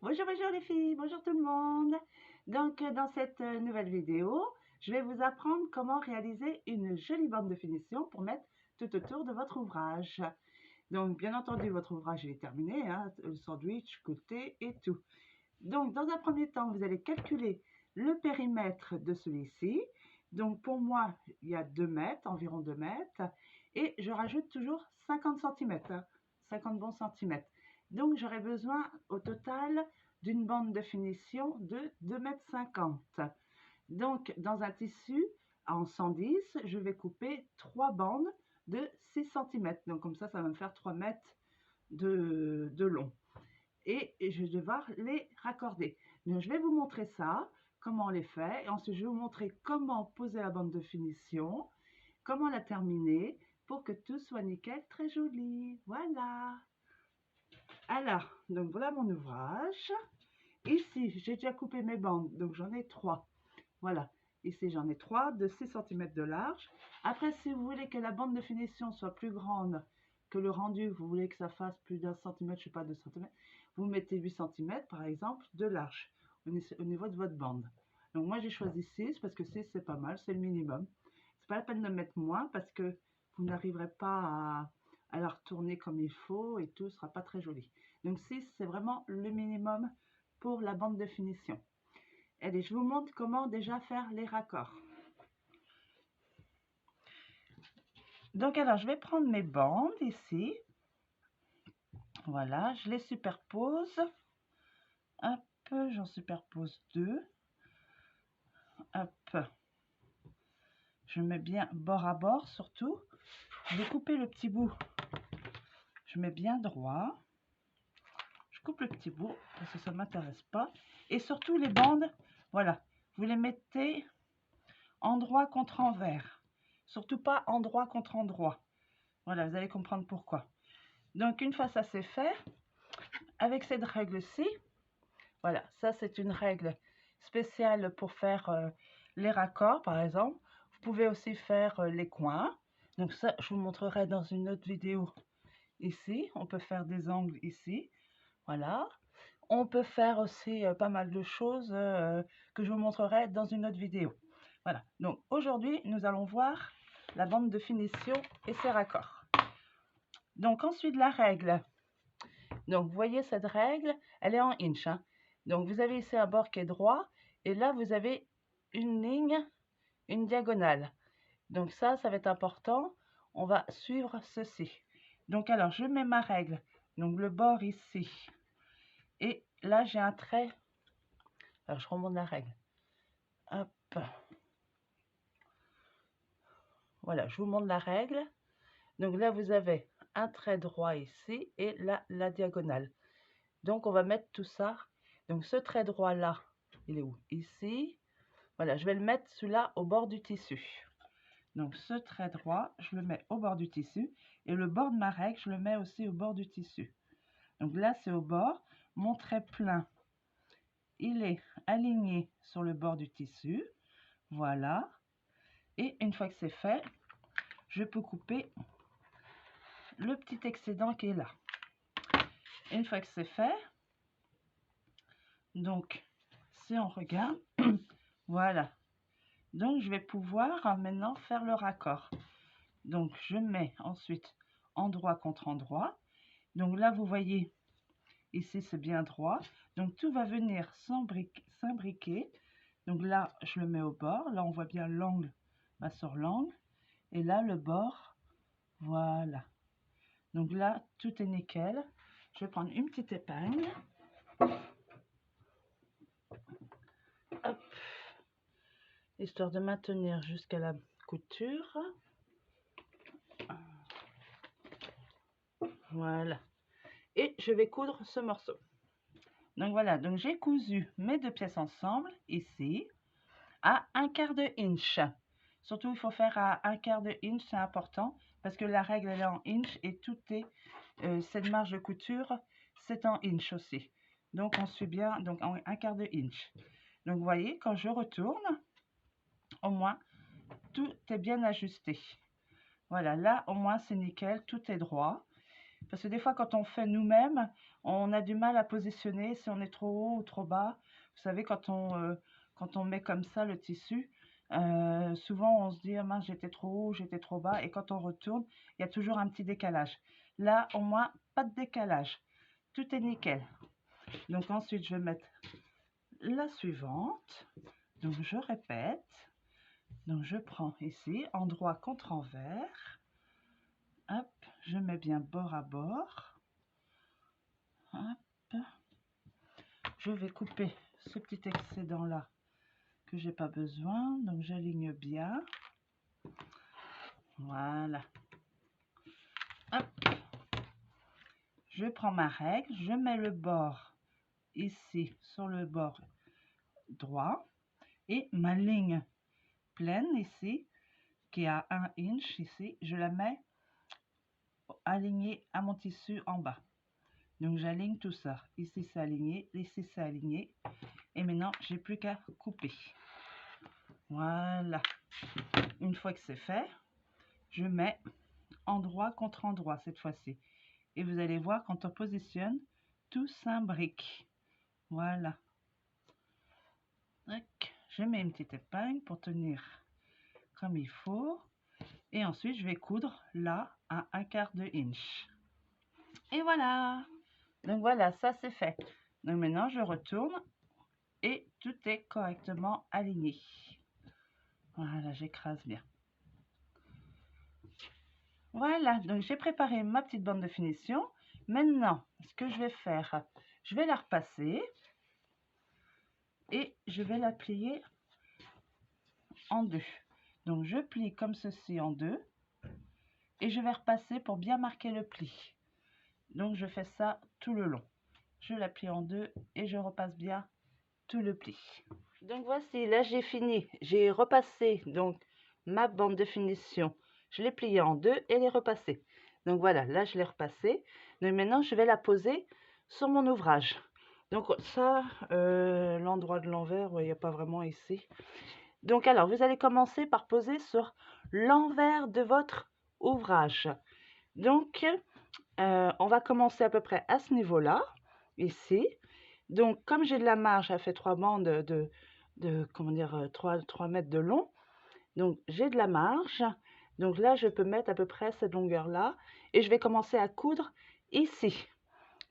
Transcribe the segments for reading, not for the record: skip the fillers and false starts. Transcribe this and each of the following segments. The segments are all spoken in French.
Bonjour les filles, bonjour tout le monde. Donc dans cette nouvelle vidéo, je vais vous apprendre comment réaliser une jolie bande de finition pour mettre tout autour de votre ouvrage. Donc bien entendu votre ouvrage est terminé, hein, le sandwich, côté et tout. Donc dans un premier temps, vous allez calculer le périmètre de celui-ci. Donc pour moi, il y a 2 mètres, environ 2 mètres, et je rajoute toujours 50 cm, 50 bons centimètres. Donc j'aurai besoin au total d'une bande de finition de 2,50 m. Donc dans un tissu en 110, je vais couper 3 bandes de 6 cm. Donc comme ça va me faire 3 mètres de long. Et je vais devoir les raccorder. Donc je vais vous montrer ça, comment on les fait. Et ensuite je vais vous montrer comment poser la bande de finition, comment la terminer pour que tout soit nickel, très joli. Voilà. Alors, donc voilà mon ouvrage. Ici, j'ai déjà coupé mes bandes, donc j'en ai 3. Voilà, ici j'en ai 3 de 6 cm de large. Après, si vous voulez que la bande de finition soit plus grande que le rendu, vous voulez que ça fasse plus d'1 cm, je sais pas, 2 cm, vous mettez 8 cm par exemple de large au niveau de votre bande. Donc moi j'ai choisi 6 parce que 6 c'est pas mal, c'est le minimum. C'est pas la peine de mettre moins parce que vous n'arriverez pas à la retourner comme il faut et tout, ce sera pas très joli. Donc 6 c'est vraiment le minimum pour la bande de finition. Allez, je vous montre comment déjà faire les raccords. Donc alors, je vais prendre mes bandes ici. Voilà, je les superpose. Hop, j'en superpose 2. Hop. Je mets bien bord à bord surtout. Je vais couper le petit bout. Je mets bien droit. Je coupe le petit bout parce que ça ne m'intéresse pas. Et surtout les bandes, voilà, vous les mettez endroit contre envers. Surtout pas endroit contre endroit. Voilà, vous allez comprendre pourquoi. Donc une fois ça c'est fait, avec cette règle-ci, voilà, ça c'est une règle spéciale pour faire les raccords par exemple. Vous pouvez aussi faire les coins. Donc ça, je vous montrerai dans une autre vidéo ici. On peut faire des angles ici, voilà. On peut faire aussi pas mal de choses que je vous montrerai dans une autre vidéo. Voilà, donc aujourd'hui, nous allons voir la bande de finition et ses raccords. Donc ensuite, la règle. Donc vous voyez cette règle, elle est en inch. Hein. Donc vous avez ici un bord qui est droit et là vous avez une ligne, une diagonale. Donc ça va être important. On va suivre ceci. Donc alors je mets ma règle. Donc le bord ici. Et là j'ai un trait. Alors je remonte la règle. Hop. Voilà, je vous montre la règle. Donc là vous avez un trait droit ici et là la diagonale. Donc on va mettre tout ça. Donc ce trait droit là, il est où? Ici. Voilà, je vais le mettre celui-là au bord du tissu. Donc ce trait droit, je le mets au bord du tissu. Et le bord de ma règle, je le mets aussi au bord du tissu. Donc là c'est au bord. Mon trait plein, il est aligné sur le bord du tissu. Voilà. Et une fois que c'est fait, je peux couper le petit excédent qui est là. Une fois que c'est fait, donc si on regarde, voilà. Donc je vais pouvoir maintenant faire le raccord. Donc je mets ensuite endroit contre endroit. Donc là vous voyez, ici c'est bien droit. Donc tout va venir s'imbriquer. Donc là je le mets au bord. Là on voit bien l'angle va sur l'angle. Et là le bord, voilà. Donc là tout est nickel. Je vais prendre une petite épingle. Hop. Histoire de maintenir jusqu'à la couture. Voilà. Et je vais coudre ce morceau. Donc voilà, donc j'ai cousu mes 2 pièces ensemble, ici, à 1/4 de inch. Surtout, il faut faire à 1/4 de inch, c'est important, parce que la règle elle est en inch et tout est, cette marge de couture, c'est en inch aussi. Donc on suit bien, donc en 1/4 de inch. Donc vous voyez, quand je retourne, au moins, tout est bien ajusté. Voilà, là au moins c'est nickel, tout est droit. Parce que des fois, quand on fait nous-mêmes, on a du mal à positionner si on est trop haut ou trop bas. Vous savez, quand on met comme ça le tissu, souvent on se dit, ah mince, j'étais trop haut, j'étais trop bas. Et quand on retourne, il y a toujours un petit décalage. Là, au moins, pas de décalage. Tout est nickel. Donc ensuite, je vais mettre la suivante. Donc je répète. Donc je prends ici, endroit contre envers. Hop, je mets bien bord à bord. Hop. Je vais couper ce petit excédent là que j'ai pas besoin. Donc j'aligne bien. Voilà. Hop. Je prends ma règle, je mets le bord ici sur le bord droit et ma ligne pleine ici qui a 1 inch ici, je la mets alignée à mon tissu en bas. Donc j'aligne tout ça. Ici c'est aligné, ici c'est aligné. Et maintenant j'ai plus qu'à couper. Voilà. Une fois que c'est fait, je mets endroit contre endroit cette fois-ci. Et vous allez voir quand on positionne, tout s'imbrique. Voilà. Je mets une petite épingle pour tenir comme il faut. Et ensuite, je vais coudre là à 1/4 de inch. Et voilà. Donc voilà, ça c'est fait. Donc maintenant, je retourne et tout est correctement aligné. Voilà, j'écrase bien. Voilà, donc j'ai préparé ma petite bande de finition. Maintenant, ce que je vais faire, je vais la repasser et je vais la plier en deux. Donc je plie comme ceci en deux et je vais repasser pour bien marquer le pli. Donc je fais ça tout le long. Je la plie en deux et je repasse bien tout le pli. Donc voici, là j'ai fini. J'ai repassé donc ma bande de finition. Je l'ai pliée en deux et l'ai repassée. Donc voilà, là je l'ai repassée. Donc maintenant je vais la poser sur mon ouvrage. Donc ça, l'endroit de l'envers, il n'y a pas vraiment ici. Donc alors, vous allez commencer par poser sur l'envers de votre ouvrage. Donc, on va commencer à peu près à ce niveau-là, ici. Donc, comme j'ai de la marge, ça fait 3 bandes de comment dire, 3 mètres de long. Donc, j'ai de la marge. Donc là, je peux mettre à peu près cette longueur-là. Et je vais commencer à coudre ici.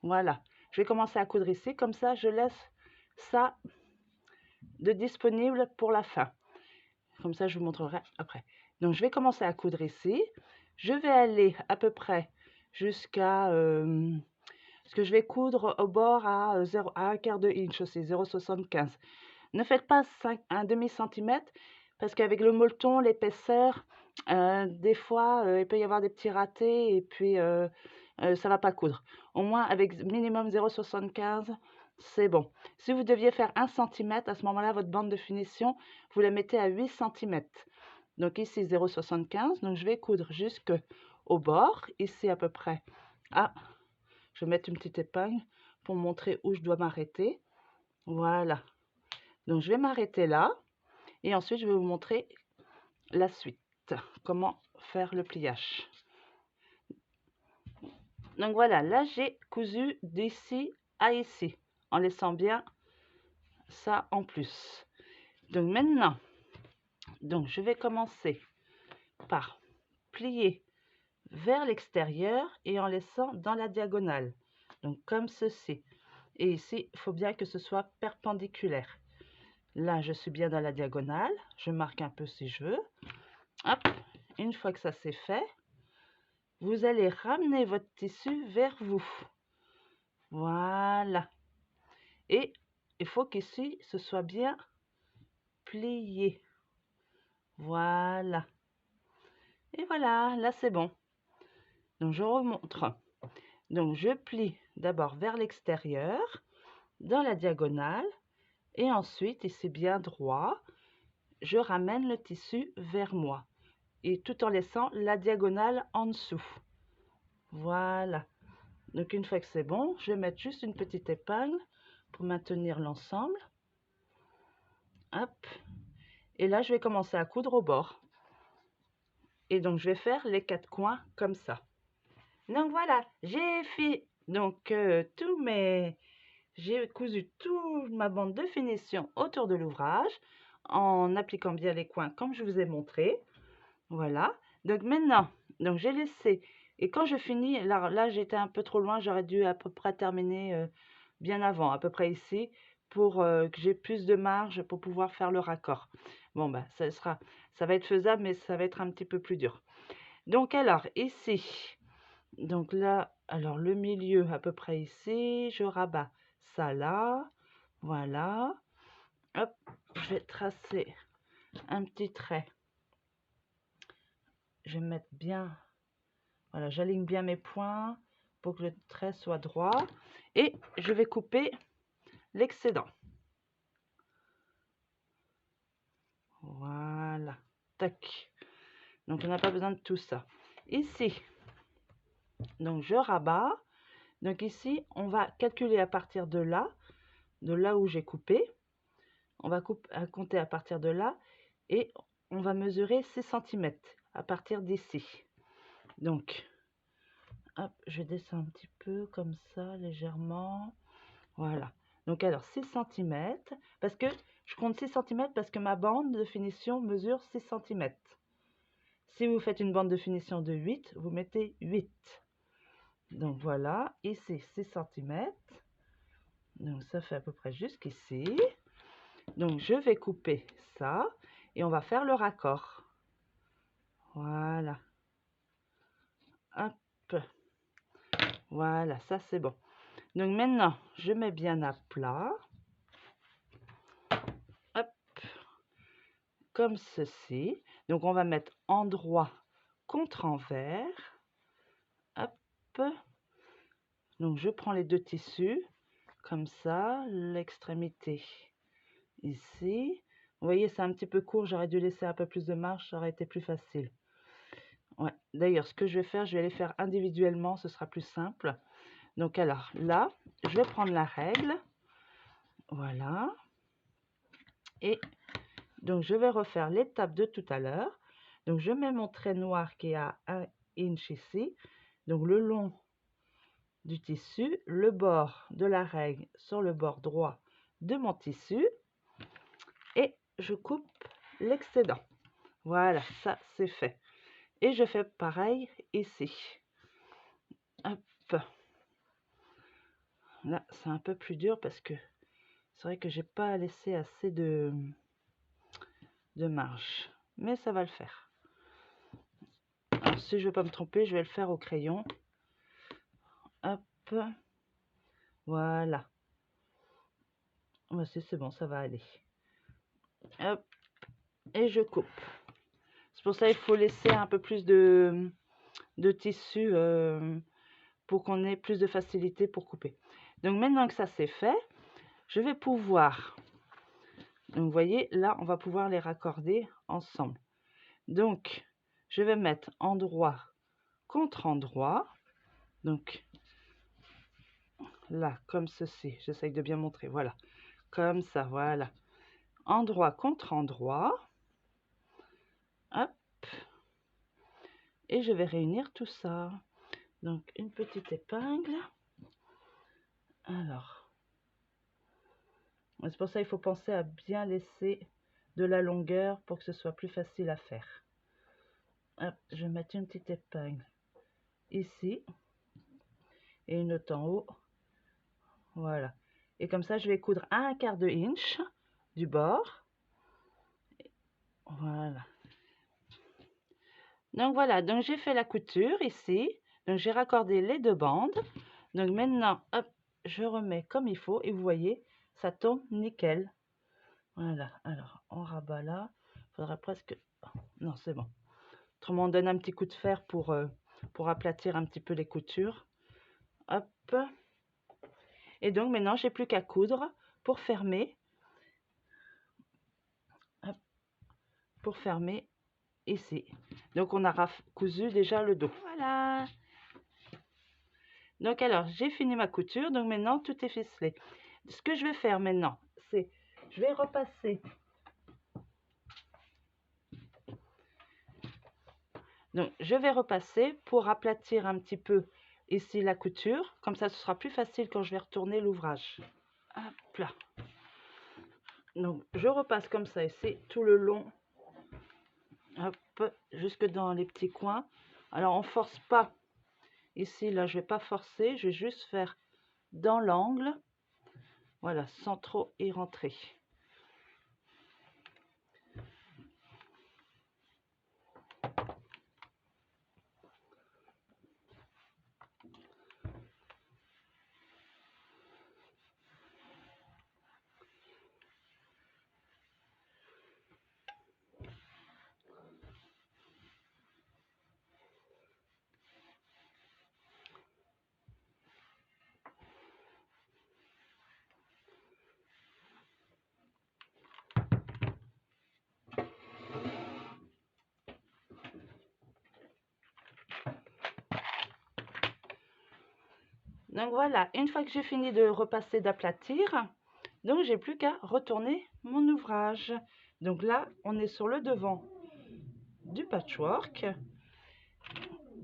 Voilà. Je vais commencer à coudre ici. Comme ça, je laisse ça de disponible pour la fin. Comme ça, je vous montrerai après. Donc, je vais commencer à coudre ici. Je vais aller à peu près jusqu'à... ce que je vais coudre au bord à 1/4 de inch aussi, 0,75. Ne faites pas 1 demi-centimètre parce qu'avec le molleton, l'épaisseur, des fois, il peut y avoir des petits ratés et puis ça va pas coudre. Au moins, avec minimum 0,75, c'est bon. Si vous deviez faire 1 cm, à ce moment-là, votre bande de finition, vous la mettez à 8 cm. Donc ici, 0,75. Donc je vais coudre jusqu'au bord, ici à peu près. Ah, je vais mettre une petite épingle pour montrer où je dois m'arrêter. Voilà. Donc je vais m'arrêter là. Et ensuite, je vais vous montrer la suite. Comment faire le pliage. Donc voilà, là j'ai cousu d'ici à ici, en laissant bien ça en plus. Donc maintenant, je vais commencer par plier vers l'extérieur et en laissant dans la diagonale. Donc comme ceci. Et ici, il faut bien que ce soit perpendiculaire. Là, je suis bien dans la diagonale. Je marque un peu si je veux. Hop, une fois que ça c'est fait, vous allez ramener votre tissu vers vous. Voilà. Et il faut qu'ici, ce soit bien plié. Voilà. Et voilà, là c'est bon. Donc je remontre. Donc je plie d'abord vers l'extérieur, dans la diagonale. Et ensuite, ici bien droit, je ramène le tissu vers moi. Et tout en laissant la diagonale en dessous. Voilà. Donc une fois que c'est bon, je vais mettre juste une petite épingle pour maintenir l'ensemble. Hop. Et là, je vais commencer à coudre au bord. Et donc, je vais faire les 4 coins comme ça. Donc voilà, j'ai fait donc j'ai cousu toute ma bande de finition autour de l'ouvrage en appliquant bien les coins comme je vous ai montré. Voilà. Donc maintenant, donc j'ai laissé, et quand je finis, là j'étais un peu trop loin, j'aurais dû à peu près terminer bien avant, à peu près ici, pour que j'ai plus de marge pour pouvoir faire le raccord. Bon bah ça va être faisable, mais ça va être un petit peu plus dur. Donc alors ici, donc là, alors le milieu à peu près ici, je rabats ça là, voilà. Hop, je vais tracer un petit trait. Je vais mettre bien, voilà, j'aligne bien mes points pour que le trait soit droit. Et je vais couper l'excédent. Voilà, tac. Donc on n'a pas besoin de tout ça. Ici, donc je rabats. Donc ici, on va calculer à partir de là où j'ai coupé. On va compter à partir de là et on va mesurer 6 cm à partir d'ici. Donc, hop, je descends un petit peu comme ça, légèrement. Voilà. Donc alors 6 cm, parce que je compte 6 cm parce que ma bande de finition mesure 6 cm. Si vous faites une bande de finition de 8, vous mettez 8. Donc voilà, ici 6 cm. Donc ça fait à peu près jusqu'ici. Donc je vais couper ça et on va faire le raccord. Voilà. Hop. Voilà, ça c'est bon. Donc maintenant, je mets bien à plat. Hop. Comme ceci. Donc on va mettre endroit contre envers. Hop. Donc je prends les deux tissus. Comme ça, l'extrémité ici. Vous voyez, c'est un petit peu court. J'aurais dû laisser un peu plus de marge. Ça aurait été plus facile. Ouais. D'ailleurs, ce que je vais faire, je vais les faire individuellement. Ce sera plus simple. Donc alors là, je vais prendre la règle. Voilà. Et donc je vais refaire l'étape de tout à l'heure. Donc je mets mon trait noir qui est à 1 inch ici. Donc le long du tissu, le bord de la règle sur le bord droit de mon tissu. Et je coupe l'excédent. Voilà, ça c'est fait. Et je fais pareil ici. Hop. Là, c'est un peu plus dur parce que c'est vrai que j'ai pas laissé assez de marge. Mais ça va le faire. Alors, si je ne veux pas me tromper, je vais le faire au crayon. Hop. Voilà. Voici, c'est bon, ça va aller. Hop. Et je coupe. C'est pour ça qu'il faut laisser un peu plus de tissu pour qu'on ait plus de facilité pour couper. Donc maintenant que ça c'est fait, je vais pouvoir, donc vous voyez là on va pouvoir les raccorder ensemble. Donc je vais mettre endroit contre endroit, donc là comme ceci, j'essaye de bien montrer, voilà, comme ça, voilà, endroit contre endroit, hop, et je vais réunir tout ça. Donc une petite épingle. Alors, c'est pour ça qu'il faut penser à bien laisser de la longueur pour que ce soit plus facile à faire. Hop, je vais mettre une petite épingle ici et une autre en haut. Voilà. Et comme ça, je vais coudre à 1/4 de inch du bord. Voilà. Donc voilà, donc j'ai fait la couture ici. Donc j'ai raccordé les deux bandes. Donc maintenant, hop, je remets comme il faut et vous voyez, ça tombe nickel. Voilà, alors on rabat là. Il faudra presque... Non, c'est bon. Autrement, on donne un petit coup de fer pour aplatir un petit peu les coutures. Hop. Et donc maintenant, j'ai plus qu'à coudre pour fermer. Hop, pour fermer ici. Donc on a cousu déjà le dos. Voilà. Donc alors, j'ai fini ma couture. Donc maintenant, tout est ficelé. Ce que je vais faire maintenant, c'est... Je vais repasser... Donc, je vais repasser pour aplatir un petit peu ici la couture, comme ça ce sera plus facile quand je vais retourner l'ouvrage. Hop là. Donc je repasse comme ça ici tout le long, hop, jusque dans les petits coins. Alors on force pas ici, là je vais pas forcer, je vais juste faire dans l'angle, voilà, sans trop y rentrer. Donc voilà, une fois que j'ai fini de repasser d'aplatir, donc j'ai plus qu'à retourner mon ouvrage. Donc là, on est sur le devant du patchwork.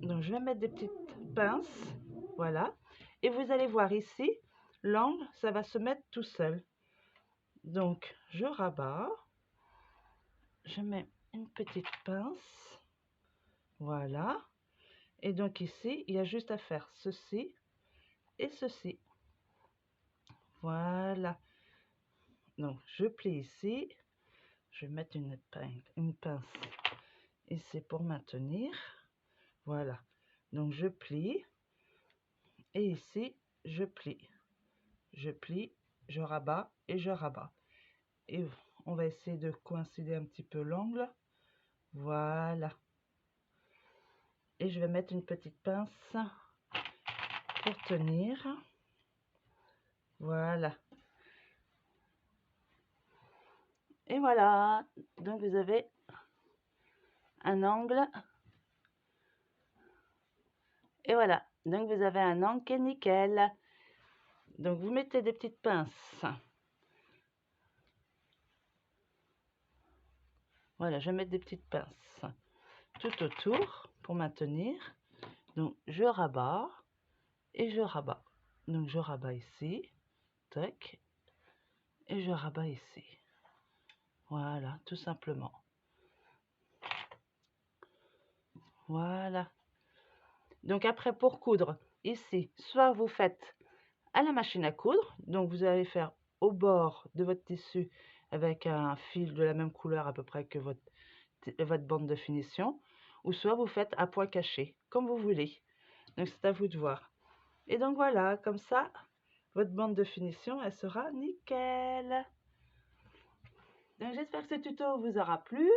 Donc je vais mettre des petites pinces, voilà. Et vous allez voir ici, l'angle, ça va se mettre tout seul. Donc je rabats, je mets une petite pince, voilà. Et donc ici, il y a juste à faire ceci et ceci. Voilà. Donc je plie ici, je vais mettre une pince ici pour maintenir. Voilà. Donc je plie et ici je plie, je rabats et je rabats. Et on va essayer de coïncider un petit peu l'angle. Voilà. Et je vais mettre une petite pince pour tenir. Voilà. Et voilà. Donc vous avez un angle. Et voilà. Donc vous avez un angle qui est nickel. Donc vous mettez des petites pinces. Voilà, je vais mettre des petites pinces tout autour pour maintenir. Donc je rabats et je rabats. Donc je rabats ici, tac, et je rabats ici. Voilà, tout simplement. Voilà. Donc après, pour coudre, ici, soit vous faites à la machine à coudre, donc vous allez faire au bord de votre tissu avec un fil de la même couleur à peu près que votre bande de finition, ou soit vous faites à point caché, comme vous voulez. Donc c'est à vous de voir. Et donc voilà, comme ça, votre bande de finition, elle sera nickel. Donc j'espère que ce tuto vous aura plu,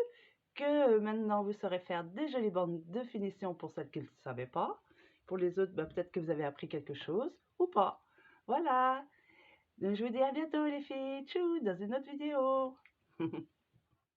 que maintenant vous saurez faire des jolies bandes de finition pour celles qui ne le savaient pas. Pour les autres, peut-être que vous avez appris quelque chose ou pas. Voilà. Donc je vous dis à bientôt les filles. Tchou, dans une autre vidéo.